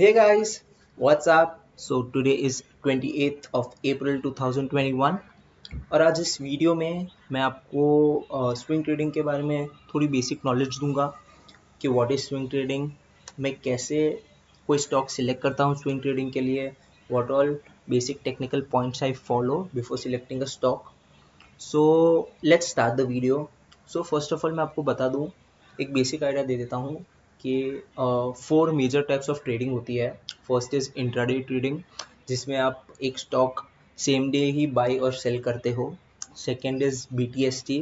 Hey guys, what's up? So today is 28th of April 2021 और आज इस video में मैं आपको स्विंग ट्रेडिंग के बारे में थोड़ी बेसिक नॉलेज दूंगा कि व्हाट इज स्विंग ट्रेडिंग, मैं कैसे कोई स्टॉक सिलेक्ट करता हूँ स्विंग ट्रेडिंग के लिए, what all basic technical points I follow before selecting a stock. So let's start the video. So first of all मैं आपको बता दूं, एक बेसिक आइडिया दे देता हूँ कि 4 मेजर टाइप्स ऑफ ट्रेडिंग होती है. फर्स्ट इज़ इंट्राडे ट्रेडिंग, जिसमें आप एक stock same day he by और सेल करते हो. Second is BTST,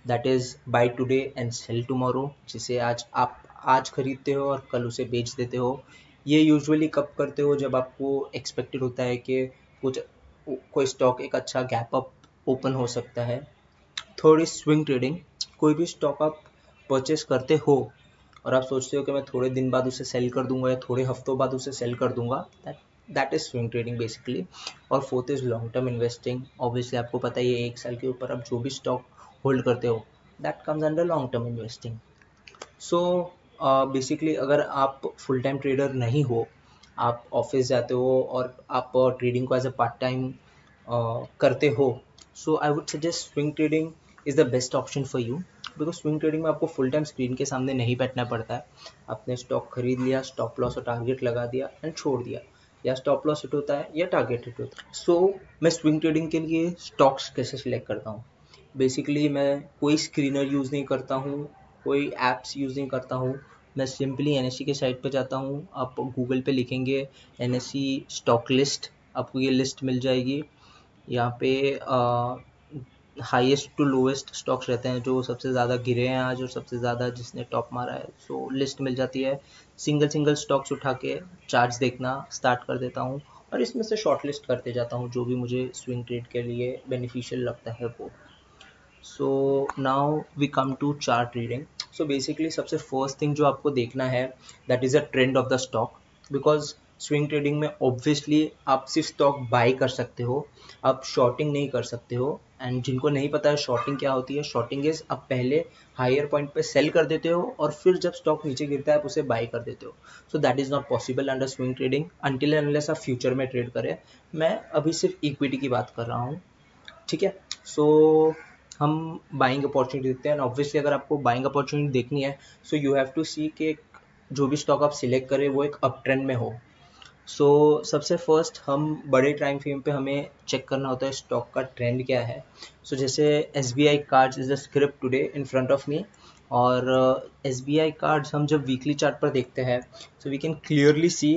that is by today and cell tomorrow, जिसे आप आज खरीदते हो और कल उसे बेच देते हो. ये यूजुअली कब करते हो, जब आपको एक्सपेक्टेड होता है कि कुछ कोई स्टॉक एक अच्छा गैप अप ओपन हो सकता है. थर्ड इज स्विंग ट्रेडिंग, कोई भी स्टॉक आप परचेस करते हो और आप सोचते हो कि मैं थोड़े दिन बाद उसे सेल कर दूंगा या थोड़े हफ्तों बाद उसे सेल कर दूंगा. That is swing trading basically. और fourth is long term investing. Obviously आपको पता ही है, 1 साल के ऊपर आप जो भी स्टॉक होल्ड करते हो, that comes under long term investing. So basically अगर आप फुल टाइम ट्रेडर नहीं हो, आप ऑफिस जाते हो और आप ट्रेडिंग को एज अ पार्ट टाइम करते हो, so I would suggest swing trading is the best option for you. Because swing trading में आपको फुल टाइम स्क्रीन के सामने नहीं बैठना पड़ता है. आपने स्टॉक खरीद लिया, स्टॉप लॉस और टारगेट लगा दिया एंड छोड़ दिया, या स्टॉप लॉस हिट होता है या टारगेट हिट होता है. सो मैं स्विंग ट्रेडिंग के लिए स्टॉक्स कैसे सिलेक्ट करता हूँ. बेसिकली मैं कोई स्क्रीनर यूज़ नहीं करता हूँ, कोई ऐप्स यूज़ नहीं करता हूँ. मैं सिंपली NSE के साइट पे जाता हूँ. आप गूगल पे लिखेंगे NSE स्टॉक लिस्ट, आपको ये लिस्ट मिल जाएगी. यहाँ पे हाईएस्ट टू लोएस्ट स्टॉक्स रहते हैं, जो सबसे ज़्यादा गिरे हैं आज और सबसे ज़्यादा जिसने टॉप मारा है. सो लिस्ट मिल जाती है. सिंगल सिंगल स्टॉक्स उठा के चार्ट्स देखना स्टार्ट कर देता हूँ और इसमें से शॉर्ट लिस्ट करते जाता हूँ जो भी मुझे स्विंग ट्रेड के लिए बेनिफिशियल लगता है वो. So now we come to chart reading. So basically सबसे फर्स्ट थिंग जो आपको देखना है, that is a trend of the stock. Because swing trading में ऑब्वियसली आप सिर्फ स्टॉक बाई कर सकते हो, आप शॉर्टिंग नहीं कर सकते हो. एंड जिनको नहीं पता है शॉर्टिंग क्या होती है, शॉर्टिंग इज आप पहले हायर पॉइंट पे सेल कर देते हो और फिर जब स्टॉक नीचे गिरता है आप उसे बाई कर देते हो. So that is not possible under swing trading until and unless आप फ्यूचर में ट्रेड करें. मैं अभी सिर्फ इक्विटी की बात कर रहा हूँ, ठीक है. सो हम बाइंग अपॉर्चुनिटी देखते हैं. ऑब्वियसली अगर आपको बाइंग अपॉर्चुनिटी देखनी है, सो यू हैव टू सी कि जो भी स्टॉक आप सिलेक्ट करें वो एक अप ट्रेंड में हो. सो सबसे फर्स्ट हम बड़े टाइम फ्रेम पे हमें चेक करना होता है स्टॉक का ट्रेंड क्या है. सो जैसे SBI cards is the script today in front of me. और SBI कार्ड्स हम जब वीकली चार्ट पर देखते हैं, so we can clearly see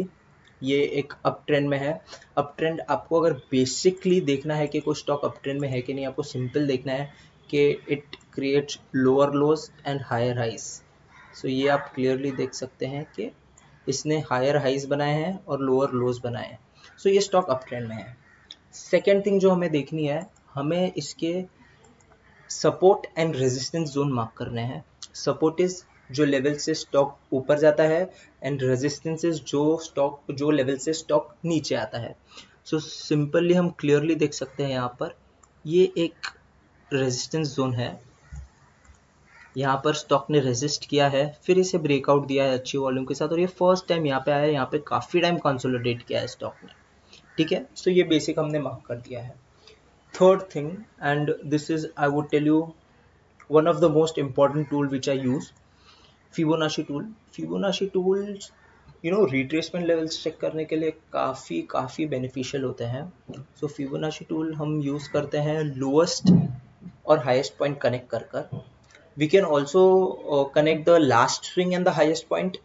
ये एक अप ट्रेंड में है. अप ट्रेंड आपको अगर बेसिकली देखना है कि कोई स्टॉक अप ट्रेंड में है कि नहीं, आपको सिंपल देखना है कि it creates lower lows and higher highs. So ये आप क्लियरली देख सकते हैं कि इसने हायर हाइज बनाए हैं और लोअर लोज बनाए हैं. सो ये स्टॉक अप ट्रेंड में है. सेकेंड थिंग जो हमें देखनी है, हमें इसके support and resistance zone mark करने हैं. सपोर्ट इज जो लेवल से स्टॉक ऊपर जाता है एंड रेजिस्टेंस इज जो लेवल से स्टॉक नीचे आता है. सो सिंपली हम क्लियरली देख सकते हैं यहाँ पर ये एक रेजिस्टेंस जोन है. यहाँ पर स्टॉक ने रेजिस्ट किया है, फिर इसे ब्रेकआउट दिया है अच्छी वॉल्यूम के साथ और ये फर्स्ट टाइम यहाँ पे आया है. यहाँ पे काफ़ी टाइम कंसोलिडेट किया है स्टॉक ने, ठीक है. सो ये बेसिक हमने मार्क कर दिया है. Third thing, and this is I would tell you one of the most important tool which I use, Fibonacci tool. Fibonacci tools retracement levels check करने के लिए काफ़ी बेनिफिशियल होते हैं. सो Fibonacci tool हम यूज़ करते हैं लोएस्ट और हाईएस्ट पॉइंट कनेक्ट कर कर. We can also connect the last swing and the highest point.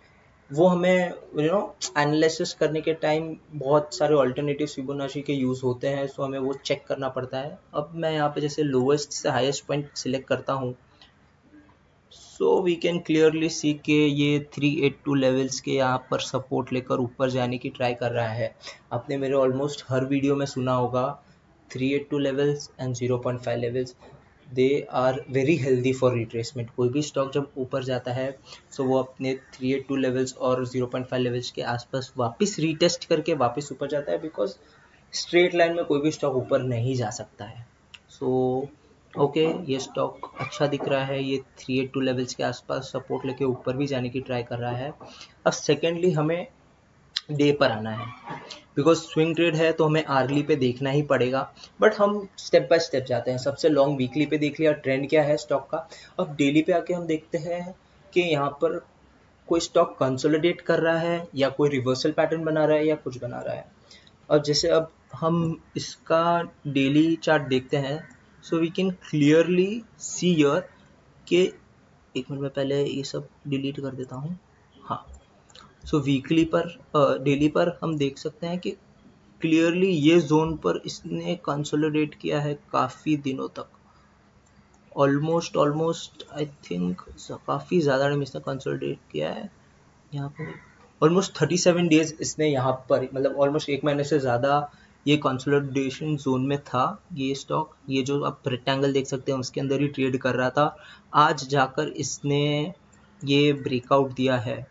वो हमें एनालिसिस करने के टाइम बहुत सारे ऑल्टरनेटिव फिबोनाची के यूज़ होते हैं, सो हमें वो चेक करना पड़ता है. अब मैं यहाँ पे जैसे लोएस्ट से हाईएस्ट पॉइंट सिलेक्ट करता हूँ, so we can clearly see कि ये 382 लेवल्स के यहाँ पर सपोर्ट लेकर ऊपर जाने की ट्राई कर रहा है. आपने मेरे ऑलमोस्ट हर वीडियो में सुना होगा 382 levels and 0.5 levels, they are very healthy for retracement. कोई भी स्टॉक जब ऊपर जाता है, सो वो अपने 382 लेवल्स और 0.5 लेवल्स के आसपास वापस रीटेस्ट करके वापस ऊपर जाता है. बिकॉज स्ट्रेट लाइन में कोई भी स्टॉक ऊपर नहीं जा सकता है. सो ओके, ये स्टॉक अच्छा दिख रहा है, ये 382 लेवल्स के आसपास सपोर्ट लेके ऊपर भी जाने की ट्राई कर रहा है. अब सेकेंडली हमें डे पर आना है, बिकॉज स्विंग ट्रेड है तो हमें आर्ली पे देखना ही पड़ेगा। बट हम स्टेप बाय स्टेप जाते हैं, सबसे लॉन्ग वीकली पे देख लिया ट्रेंड क्या है स्टॉक का। अब डेली पे आके हम देखते हैं कि यहाँ पर कोई स्टॉक कंसोलिडेट कर रहा है या कोई रिवर्सल पैटर्न बना रहा है या कुछ बना रहा है। और जैसे अब हम इसका डेली चार्ट देखते हैं, so we can clearly see here कि एक मिनट में पहले ये सब डिलीट कर देता हूँ। हाँ, सो वीकली पर डेली पर हम देख सकते हैं कि क्लियरली ये जोन पर इसने कंसोलिडेट किया है काफ़ी दिनों तक, ऑलमोस्ट आई थिंक काफ़ी ज़्यादा टाइम इसने कंसोलिडेट किया है। यहाँ पर ऑलमोस्ट 37 डेज इसने यहाँ पर, मतलब ऑलमोस्ट एक महीने से ज़्यादा ये कंसोलिडेशन जोन में था। ये स्टॉक, ये जो आप रेक्टेंगल देख सकते हैं उसके अंदर ही ट्रेड कर रहा था। आज जाकर इसने ये ब्रेकआउट दिया है।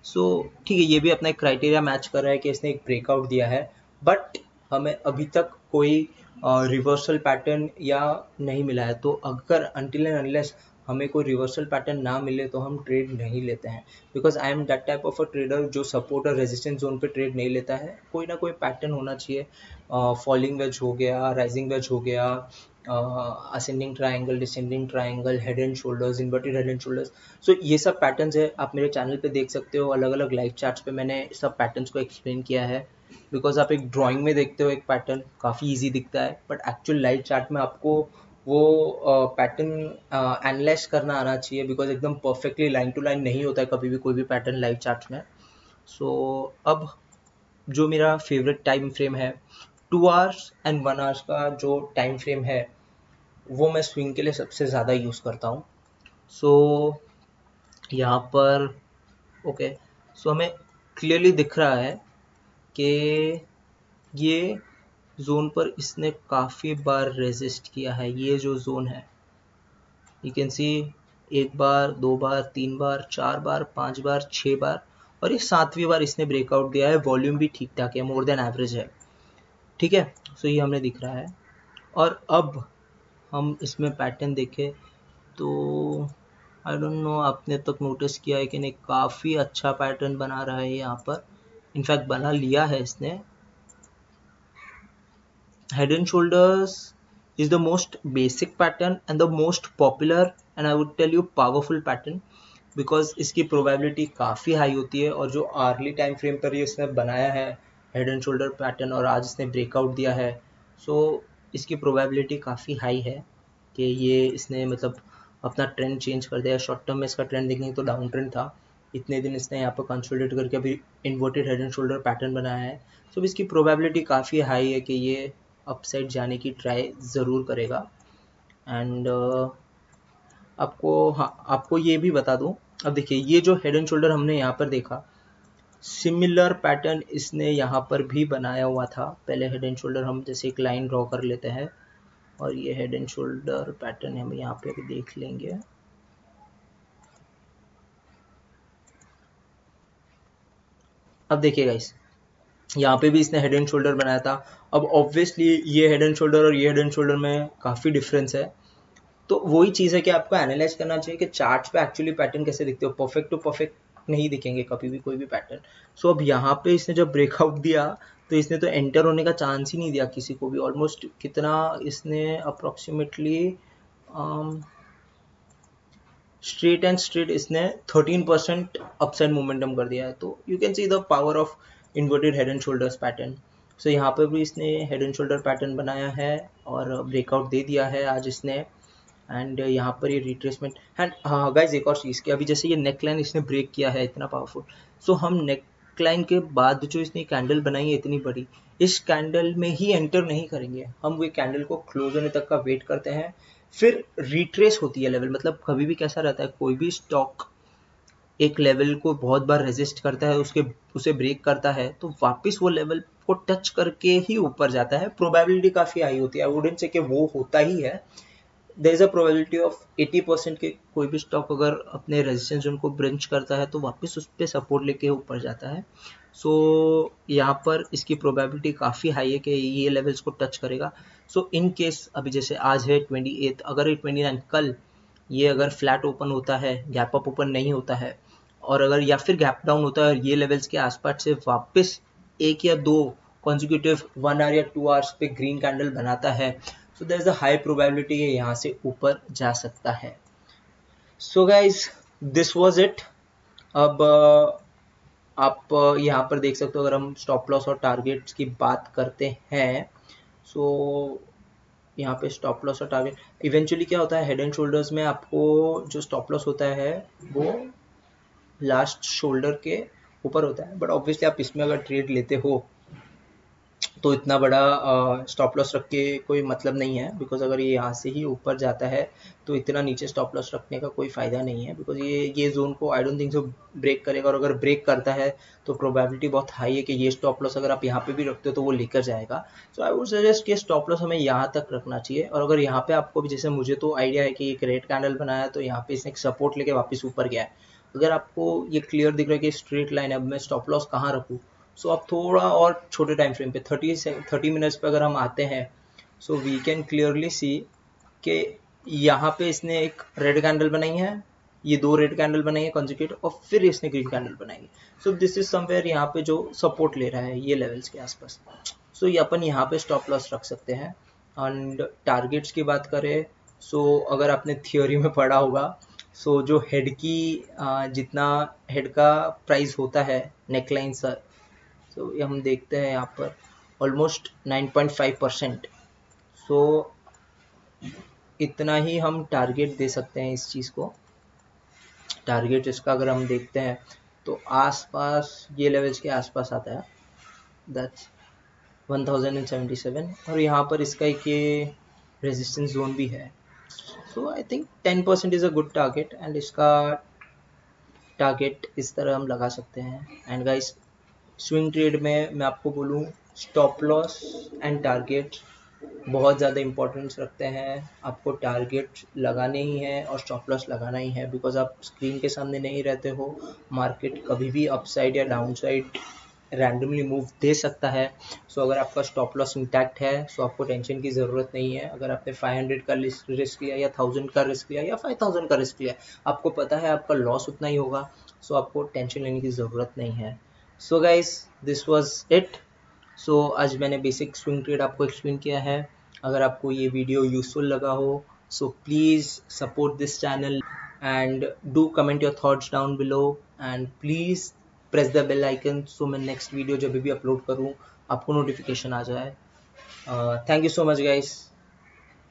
सो ठीक है, ये भी अपना एक क्राइटेरिया मैच कर रहा है कि इसने एक ब्रेकआउट दिया है, बट हमें अभी तक कोई रिवर्सल पैटर्न या नहीं मिला है। तो अगर अनटिल एंड अनलेस हमें कोई रिवर्सल पैटर्न ना मिले तो हम ट्रेड नहीं लेते हैं, because I am that type of a trader जो सपोर्ट और रेजिस्टेंस जोन पे ट्रेड नहीं लेता है। कोई ना कोई पैटर्न होना चाहिए, फॉलिंग वेज हो गया, राइजिंग वेज हो गया, ascending triangle, descending triangle, head and shoulders, inverted head and shoulders. So ये सब पैटर्न्स है, आप मेरे चैनल पे देख सकते हो, अलग अलग लाइव चार्ट्स पे मैंने सब पैटर्न्स को एक्सप्लेन किया है। बिकॉज आप एक ड्राइंग में देखते हो एक पैटर्न काफ़ी इजी दिखता है, बट एक्चुअल लाइव चार्ट में आपको वो पैटर्न एनालाइज करना आना चाहिए, बिकॉज एकदम परफेक्टली लाइन टू लाइन नहीं होता है कभी भी कोई भी पैटर्न लाइव चार्ट में। सो अब जो मेरा फेवरेट टाइम फ्रेम है 2 आवर्स एंड 1 आवर्स का जो टाइम फ्रेम है, वो मैं स्विंग के लिए सबसे ज़्यादा यूज़ करता हूँ। सो यहाँ पर ओके, सो हमें क्लियरली दिख रहा है कि ये जोन पर इसने काफ़ी बार रेजिस्ट किया है। ये जो जोन है, यू कैन सी, 1 बार, 2 बार, 3 बार, 4 बार, 5 बार, 6 बार, और ये 7वीं बार इसने ब्रेकआउट दिया है। वॉल्यूम भी ठीक ठाक है, मोर देन एवरेज है, ठीक है। सो ये हमें दिख रहा है। और अब हम इसमें पैटर्न देखें तो आई डोंट नो आपने तक नोटिस किया है कि नहीं, काफ़ी अच्छा पैटर्न बना रहा है यहाँ पर, इनफैक्ट बना लिया है इसने। Head and shoulders is the most basic pattern and the most popular and I would tell you powerful pattern, because इसकी probability काफ़ी हाई होती है। और जो अर्ली टाइम फ्रेम पर ये इसने बनाया है हेड एंड शोल्डर पैटर्न और आज इसने ब्रेकआउट दिया है, सो इसकी probability काफ़ी हाई है कि ये इसने मतलब अपना ट्रेंड चेंज कर दिया। शॉर्ट टर्म में इसका ट्रेंड देखेंगे तो डाउन ट्रेंड था, इतने दिन इसने यहाँ पर कंसोलिडेट करके अभी inverted head and shoulder pattern बनाया है। सो इसकी प्रोबेबिलिटी काफ़ी हाई है कि ये अपसाइड जाने की ट्राई ज़रूर करेगा। एंड आपको ये भी बता दूं, अब देखिए ये जो हेड एंड शोल्डर हमने यहाँ पर देखा, सिमिलर पैटर्न इसने यहाँ पर भी बनाया हुआ था। पहले हेड एंड शोल्डर हम जैसे एक लाइन ड्रॉ कर लेते हैं और ये हेड एंड शोल्डर पैटर्न हम यहाँ पे भी देख लेंगे। अब देखिए गाइस, यहाँ पे भी इसने हेड एंड शोल्डर बनाया था। अब ऑब्वियसली ये हेड एंड शोल्डर और ये हेड एंड शोल्डर में काफ़ी डिफरेंस है। तो वही चीज़ है कि आपको एनालाइज करना चाहिए कि चार्ट्स पे एक्चुअली पैटर्न कैसे दिखते हो। परफेक्ट टू परफेक्ट नहीं दिखेंगे कभी भी कोई भी पैटर्न। सो अब यहाँ पे इसने जब ब्रेकआउट दिया तो इसने तो एंटर होने का चांस ही नहीं दिया किसी को भी। ऑलमोस्ट कितना इसने अप्रोक्सीमेटली स्ट्रेट इसने 13% अपसाइड मोमेंटम कर दिया है। तो you can see the power of inverted head and shoulders pattern. So यहाँ पर भी इसने हेड एंड शोल्डर पैटर्न बनाया है और ब्रेकआउट दे दिया है आज इसने। एंड यहाँ पर ये रिट्रेसमेंट एंड हाँ गाइज, एक और चीज़ की, अभी जैसे ये नेक लाइन इसने ब्रेक किया है इतना पावरफुल, सो हम नेक लाइन के बाद जो इसने कैंडल बनाई है इतनी बड़ी, इस कैंडल में ही एंटर नहीं करेंगे हम। वो कैंडल को क्लोज होने तक का वेट करते हैं, फिर रिट्रेस होती है लेवल। मतलब कभी भी कैसा रहता है, कोई भी स्टॉक एक लेवल को बहुत बार रेजिस्ट करता है, उसे ब्रेक करता है तो वापस वो लेवल को टच करके ही ऊपर जाता है। प्रोबेबिलिटी काफ़ी हाई होती है, आई वुडंट से कि वो होता ही है। There is a probability of 80% के कोई भी स्टॉक अगर अपने रेजिस्टेंस जोन को ब्रेंच करता है तो वापस उस पर सपोर्ट लेके ऊपर जाता है। सो यहाँ पर इसकी प्रोबेबिलिटी काफ़ी हाई है कि ये लेवल्स को टच करेगा। सो इन केस अभी जैसे आज है 28, अगर ये 29 कल ये अगर फ्लैट ओपन होता है, गैप अप ओपन नहीं होता है और अगर या फिर गैप डाउन होता है और ये लेवल्स के आसपास से वापस 1 या 2 कॉन्जिक्यूटिव 1 आवर या 2 आवर्स पे ग्रीन कैंडल बनाता है, so there is a high probability ये यहाँ से ऊपर जा सकता है। So guys this was it. अब आप यहाँ पर देख सकते हो, अगर हम स्टॉप लॉस और टारगेट्स की बात करते हैं, सो यहाँ पे स्टॉप लॉस और टारगेट इवेंचुअली क्या होता है, हेड एंड शोल्डर्स में आपको जो स्टॉप लॉस होता है वो लास्ट शोल्डर के ऊपर होता है, बट ऑब्वियसली आप इसमें अगर ट्रेड लेते हो तो इतना बड़ा स्टॉप लॉस रख के कोई मतलब नहीं है, बिकॉज अगर ये यहाँ से ही ऊपर जाता है तो इतना नीचे स्टॉप लॉस रखने का कोई फ़ायदा नहीं है, बिकॉज ये जोन को I don't think so break करेगा, और अगर ब्रेक करता है तो प्रोबेबिलिटी बहुत हाई है कि ये स्टॉप लॉस अगर आप यहाँ पे भी रखते हो तो वो लेकर जाएगा। सो आई वुड सजेस्ट कि स्टॉप लॉस हमें यहाँ तक रखना चाहिए, और अगर यहाँ पे आपको भी, जैसे मुझे तो आइडिया है कि एक रेड कैंडल बनाया तो यहाँ पे इसने एक सपोर्ट लेके वापस ऊपर गया है, अगर आपको ये क्लियर दिख रहा है कि स्ट्रेट लाइन है, अब मैं स्टॉप लॉस कहाँ रखूँ, सो आप थोड़ा और छोटे टाइम फ्रेम पे 30 मिनट्स पे अगर हम आते हैं, so we can clearly see कि यहाँ पे इसने एक रेड कैंडल बनाई है, ये 2 रेड कैंडल बनाई है कॉन्जिक्यूटिव, और फिर इसने ग्रीन कैंडल बनाई है। सो दिस इज समवेयर यहाँ पे जो सपोर्ट ले रहा है ये लेवल्स के आसपास, सो ये अपन यहाँ पे स्टॉप लॉस रख सकते हैं। एंड टारगेट्स की बात करें, सो अगर आपने थियोरी में पढ़ा होगा, सो जो हेड की जितना हेड का प्राइस होता है नेकलाइन सर, तो ये हम देखते हैं यहाँ पर ऑलमोस्ट 9.5%, सो इतना ही हम टारगेट दे सकते हैं इस चीज़ को। टारगेट इसका अगर हम देखते हैं तो आसपास ये लेवल्स के आसपास आता है, दैट्स 1077, और यहाँ पर इसका एक ये रेजिस्टेंस जोन भी है, so I think 10% is a good target, and इसका टारगेट इस तरह हम लगा सकते हैं। एंड गाइस स्विंग ट्रेड में मैं आपको बोलूँ, स्टॉप लॉस एंड टारगेट बहुत ज़्यादा इंपॉर्टेंस रखते हैं, आपको टारगेट लगाने ही है और स्टॉप लॉस लगाना ही है, बिकॉज आप स्क्रीन के सामने नहीं रहते हो, मार्केट कभी भी अपसाइड या डाउनसाइड रैंडमली मूव दे सकता है। सो अगर आपका स्टॉप लॉस इंटैक्ट है सो आपको टेंशन की ज़रूरत नहीं है। अगर आपने 500 का रिस्क लिया या 1000 का रिस्क लिया या 5000 का रिस्क लिया, आपको पता है आपका लॉस उतना ही होगा, सो आपको टेंशन लेने की ज़रूरत नहीं है। So guys this was it. So आज मैंने बेसिक स्विंग ट्रेड आपको एक्सप्लेन किया है। अगर आपको ये वीडियो यूजफुल लगा हो, so please support this channel and do comment your thoughts down below, and please press the bell icon, so मैं नेक्स्ट वीडियो जब भी अपलोड करूँ आपको नोटिफिकेशन आ जाए। Thank you so much guys.